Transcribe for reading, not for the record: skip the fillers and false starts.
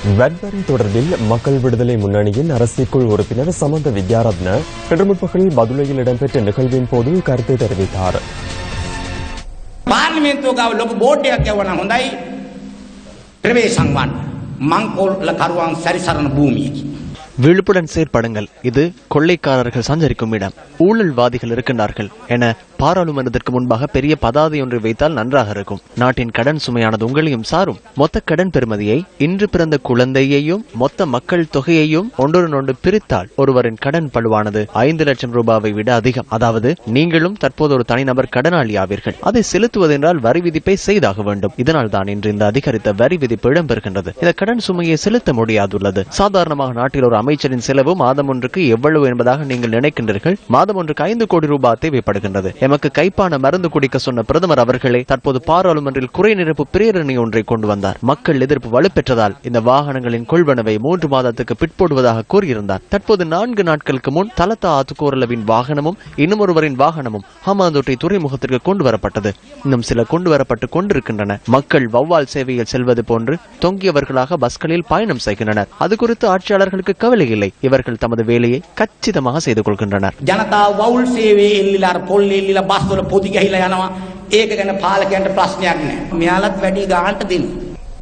வன்வரி தொடர்பில் மக்கள் விடுதலை முன்னணியின் அரசியல் உறுப்பினர் சமந்த வித்யாரத்ன இன்று முற்பகல் பதுளையில் இடம்பெற்ற நிகழ்வின் போது கருத்து தெரிவித்தார். පාර්ලිමේන්තුව ගාව ලොකු බෝඩ්ඩයක් යවන්න හොඳයි. ප්‍රවේශංවන් මංකොල්ලකරුවන් සැරිසරන භූමියකි. விழுப்புடன் செயற்படுங்கள், இது கொள்ளைக்காரர்கள் சஞ்சரிக்கும் இடம், ஊழல்வாதிகள் இருக்கின்றார்கள் என பாராளுமன்றத்திற்கு முன்பாக பெரிய பதாதை ஒன்றை வைத்தால் நன்றாக இருக்கும். நாட்டின் கடன் சுமையானது உங்களையும் சாரும். மொத்த கடன் பெறுமதியை, இன்று பிறந்த குழந்தையையும் மொத்த மக்கள் தொகையையும் ஒன்றொன்று பிரித்தால் ஒருவரின் கடன் பழுவானது 5 லட்சம் ரூபாவை விட அதிகம். அதாவது நீங்களும் தற்போது ஒரு தனிநபர் கடனாளி ஆவீர்கள். அதை செலுத்துவதென்றால் வரி விதிப்பை செய்தாக வேண்டும். இதனால் தான் இன்று இந்த அதிகரித்த வரி விதிப்பு இடம்பெறுகின்றது. இந்த கடன் சுமையை செலுத்த முடியாதுள்ளது. சாதாரணமாக நாட்டில் ஒரு அமைச்சரின் செலவு மாதம் ஒன்றுக்கு எவ்வளவு என்பதாக நீங்கள் நினைக்கின்றீர்கள். மாதம் ஒன்றுக்கு 5 கோடி ரூபாய் தேவைப்படுகின்றது. எமக்கு கைப்பான மருந்து குடிக்க சொன்ன பிரதமர் அவர்களே தற்போது பாராளுமன்றில் குறை நிரப்பு பிரேரணை ஒன்றை கொண்டு வந்தார். மக்கள் எதிர்ப்பு வலுப்பெற்றதால் இந்த வாகனங்களின் கொள்வனவை 3 மாதத்துக்கு பிற்போடுவதாக கூறியிருந்தார். தற்போது 4 நாட்களுக்கு முன் தலத்தா ஆத்துக்கோரலவின் வாகனமும் இன்னும் ஒருவரின் வாகனமும் ஹமாந்தோட்டை துறைமுகத்திற்கு கொண்டு வரப்பட்டது. இன்னும் சில கொண்டு வரப்பட்டு கொண்டிருக்கின்றன. மக்கள் வௌவால் சேவையில் செல்வது போன்று தொங்கியவர்களாக பஸ்களில் பயணம் செய்கின்றனர். அது குறித்து ஆட்சியாளர்களுக்கு கவலை இல்லை. இவர்கள் தமது வேலையை கச்சிதமாக செய்து கொள்கின்றனர். ජනතාව වවුල් සේවයේ එල්ලිලා පොල් එල්ලිලා බස් වල පොදි ගහිලා යනවා. ඒක ගැන පාලකයන්ට ප්‍රශ්නයක් නැහැ. මෙයාලත් වැඩි ගානට දෙන්න.